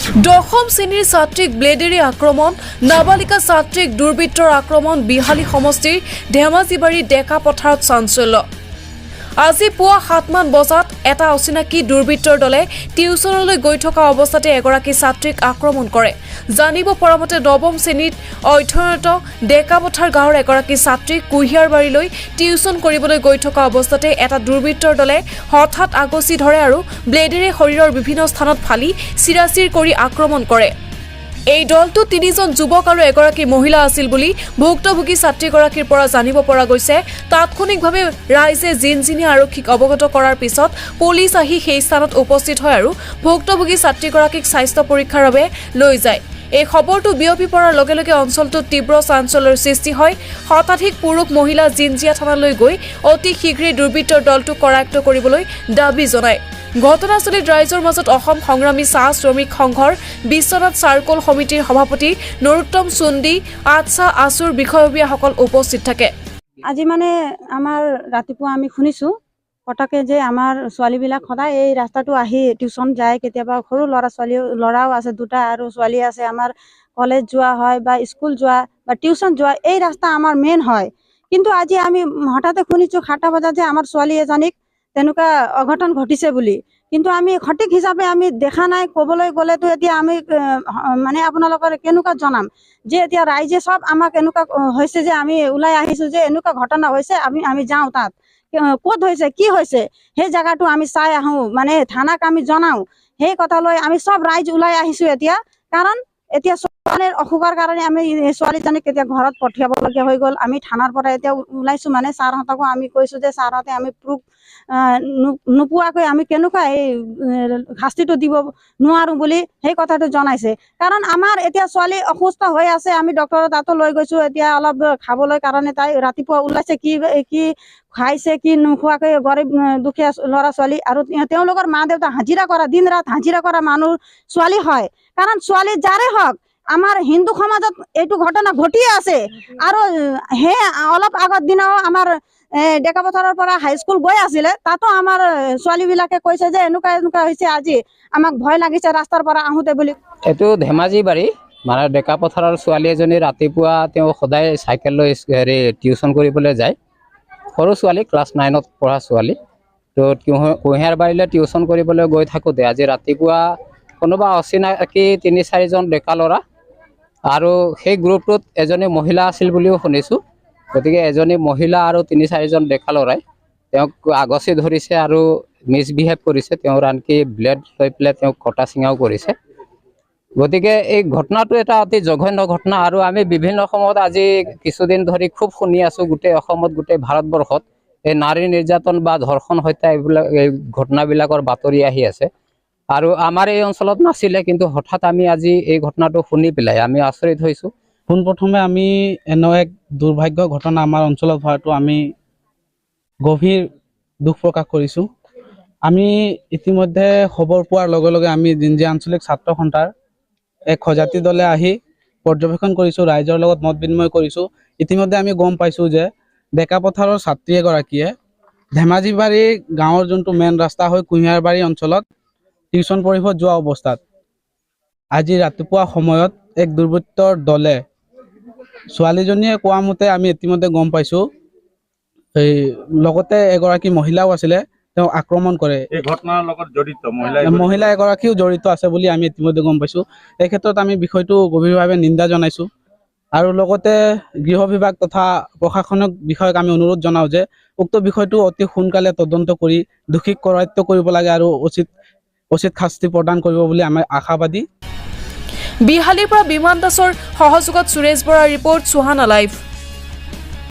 দশম শ্ৰেণীৰ ছাত্ৰীক ব্লেডেৰে আক্ৰমণ, নাবালিকা ছাত্ৰীক দুৰ্বৃত্তৰ আক্ৰমণ, বিহালী সমষ্টিৰ ধেমাজিবাৰী ডেকা পথাৰত চাঞ্চল্য। আজি পুৱা 7মান বজাত এটা অচিনাকি দুৰ্বৃত্তৰ দলে টিউচনলৈ গৈ থকা অৱস্থাতে এগৰাকী ছাত্ৰীক আক্ৰমণ কৰে। জানিব পৰা মতে নৱম শ্ৰেণীত অধ্যয়নৰত ডেকাপথাৰ গাঁৱৰ এগৰাকী ছাত্ৰীক কুহিয়াৰবাৰীলৈ টিউচন কৰিবলৈ গৈ থকা অৱস্থাতে এটা দুৰ্বৃত্তৰ দলে হঠাৎ আগচি ধৰে আৰু ব্লেডেৰে শৰীৰৰ বিভিন্ন স্থানত ফালি চিৰাচিৰ কৰি আক্ৰমণ কৰে। এই দলটো 3জন যুৱক আৰু এগৰাকী মহিলা আছিল বুলি ভুক্তভোগী ছাত্ৰীগৰাকীৰ পৰা জানিব পৰা গৈছে। তাৎক্ষণিকভাৱে ৰাইজে জিনজিনীয়া আৰক্ষীক অৱগত কৰাৰ পিছত পুলিচ আহি সেই স্থানত উপস্থিত হয় আৰু ভুক্তভোগী ছাত্ৰীগৰাকীক স্বাস্থ্য পৰীক্ষাৰ বাবে লৈ যায়। এই খবৰটো বিয়পি পৰাৰ লগে লগে অঞ্চলটোত তীব্ৰ চাঞ্চল্যৰ সৃষ্টি হয়। শতাধিক পুৰুষ মহিলা জিনজিয়া থানালৈ গৈ অতি শীঘ্ৰেই দুৰ্বৃত্তৰ দলটোক কৰায়ত্ব কৰিবলৈ দাবী জনায়। ঘটনাস্থলীত ৰাইজৰ মাজত অসম সংগ্ৰামী চাহ শ্ৰমিক সংঘৰ বিশ্বনাথ চাৰ্কল সমিতিৰ সভাপতি নৰোত্তম চুন্দি, আচ্ছা আছুৰ বিষয়ববীয়াসকল উপস্থিত থাকে। আজি মানে আমাৰ ৰাতিপুৱা আমি শুনিছোঁ পটকে যে আমাৰ ছোৱালীবিলাক সদায় এই ৰাস্তাটো আহি টিউচন যায়, কেতিয়াবা সৰু ল'ৰাও আছে 2টা আৰু ছোৱালী আছে। আমাৰ কলেজ যোৱা হয় বা স্কুল যোৱা বা টিউচন যোৱা এই ৰাস্তা আমাৰ মেইন হয়। কিন্তু আজি আমি হঠাতে শুনিছোঁ 7টা বজাত যে আমাৰ ছোৱালী এজনীক তেনেকুৱা অঘটন ঘটিছে বুলি, কিন্তু আমি সঠিক হিচাপে আমি দেখা নাই। ক'বলৈ গ'লেতো এতিয়া আমি মানে আপোনালোকৰ কেনেকুৱা জনাম যে এতিয়া ৰাইজে চব আমাক এনেকুৱা হৈছে যে আমি ওলাই আহিছোঁ যে এনেকুৱা ঘটনা হৈছে, আমি যাওঁ তাত ক'ত হৈছে কি হৈছে সেই জেগাটো আমি চাই আহোঁ, মানে থানাক আমি জনাওঁ। সেই কথা লৈ আমি চব ৰাইজ ওলাই আহিছোঁ এতিয়া, কাৰণ এতিয়া ছোৱালীৰ অসুখৰ কাৰণে আমি ছোৱালীজনীক এতিয়া ঘৰত পঠিয়াবলগীয়া হৈ গ'ল। আমি থানাৰ পৰা এতিয়া ওলাইছোঁ, মানে ছাৰহঁতকো আমি কৈছোঁ যে ছাৰহঁতে আমি প্ৰুফ নোপোৱাকৈ আমি কেনেকুৱা এই শাস্তিটো দিব নোৱাৰোঁ বুলি সেই কথাটো জনাইছে। কাৰণ আমাৰ এতিয়া ছোৱালী অসুস্থ হৈ আছে, আমি ডক্টৰৰ তাতো লৈ গৈছোঁ এতিয়া অলপ খাবলৈ কাৰণে। তাই ৰাতিপুৱা ওলাইছে কি খাইছে কি নোখোৱাকৈ গৰীব দুখীয়া ল'ৰা ছোৱালী আৰু তেওঁলোকৰ মা দেউতা হাজিৰা কৰা, দিন ৰাত হাজিৰা কৰা মানুহ ছোৱালী হয়। কাৰণ ছোৱালী যাৰে হওক আমাৰ হিন্দু সমাজত এইটো ঘটনা ঘটিয়ে আছে। আৰু সেই অলপ আগৰ দিনাও আমাৰ ডেকাপথাৰৰ পৰা হাইস্কুল গৈ আছিলে, তাতো আমাৰ ছোৱালীবিলাকে কৈছে যে এনেকুৱা হৈছে, আজি আমাক ভয় লাগিছে ৰাস্তাৰ পৰা আহোঁতে বুলি। এইটো ধেমাজিবাৰী মানে ডেকাপথাৰৰ ছোৱালী এজনী ৰাতিপুৱা তেওঁ সদায় চাইকেল লৈ টিউচন কৰিবলৈ যায়। সৰু ছোৱালী, ক্লাছ 9ত পঢ়া ছোৱালী। তো কুঁহিয়াৰবাৰীলৈ টিউচন কৰিবলৈ গৈ থাকোঁতে আজি ৰাতিপুৱা কোনোবা অচিনাকি 3-4জন ডেকা ল'ৰা আৰু সেই গ্ৰুপটোত এজনী মহিলা আছিল বুলিও শুনিছোঁ। গতিকে এজনী মহিলা আৰু 3-4জন ডেকা ল'ৰাই তেওঁক আগচি ধৰিছে আৰু মিছবিহেভ কৰিছে। তেওঁৰ আনকি ব্লেড লৈ পেলাই তেওঁক কটা চিঙাও কৰিছে। গতিকে এই ঘটনাটো এটা অতি জঘন্য ঘটনা আৰু আমি বিভিন্ন সময়ত আজি কিছুদিন ধৰি খুব শুনি আছোঁ গোটেই অসমত, গোটেই ভাৰতবৰ্ষত এই নাৰী নিৰ্যাতন বা ধৰ্ষণ হত্যা এই ঘটনাবিলাকৰ বাতৰি আহি আছে। আৰু আমাৰ এই অঞ্চলত নাছিলে, কিন্তু হঠাৎ আমি আজি এই ঘটনাটো শুনি পেলাই আমি আচৰিত হৈছোঁ। পোনপ্ৰথমে আমি এনে এক দুৰ্ভাগ্য ঘটনা আমাৰ অঞ্চলত হোৱাটো আমি গভীৰ দুখ প্ৰকাশ কৰিছোঁ। আমি ইতিমধ্যে খবৰ পোৱাৰ লগে লগে আমি জিনজিয়া আঞ্চলিক ছাত্ৰ সন্থাৰ এক সজাতি দলে আহি পৰ্যবেক্ষণ কৰিছোঁ, ৰাইজৰ লগত মত বিনিময় কৰিছোঁ। ইতিমধ্যে আমি গম পাইছোঁ যে ডেকাপথাৰৰ ছাত্ৰী এগৰাকীয়ে ধেমাজিবাৰী গাঁৱৰ যোনটো মেইন ৰাস্তা হৈ কুঁহিয়াৰবাৰী অঞ্চলত টিউচন পঢ়িব যোৱা অৱস্থাত আজি ৰাতিপুৱা সময়ত এক দুৰ্বৃত্তৰ দলে ছোৱালীজনীয়ে কোৱা মতে আমি ইতিমধ্যে গম পাইছোঁ এই লগতে এগৰাকী মহিলাও আছিলে, তেওঁ আক্ৰমণ কৰে। এই ঘটনাৰ লগত জড়িত মহিলা এগৰাকীও জড়িত আছে বুলি আমি ইতিমধ্যে গম পাইছোঁ। এই ক্ষেত্ৰত আমি বিষয়টো গভীৰভাৱে নিন্দা জনাইছোঁ আৰু লগতে গৃহ বিভাগ তথা প্ৰশাসনিক বিষয়ক আমি অনুৰোধ জনাওঁ যে উক্ত বিষয়টো অতি সোনকালে তদন্ত কৰি দোষীক কৰায়ত্ব কৰিব লাগে আৰু উচিত শাস্তি প্ৰদান কৰিব বুলি আমি আশাবাদী। বিহালীৰ পৰা বিমান দাসৰ সহযোগত সুৰেশ বৰাৰ ৰিপৰ্ট, সুহানা লাইভ।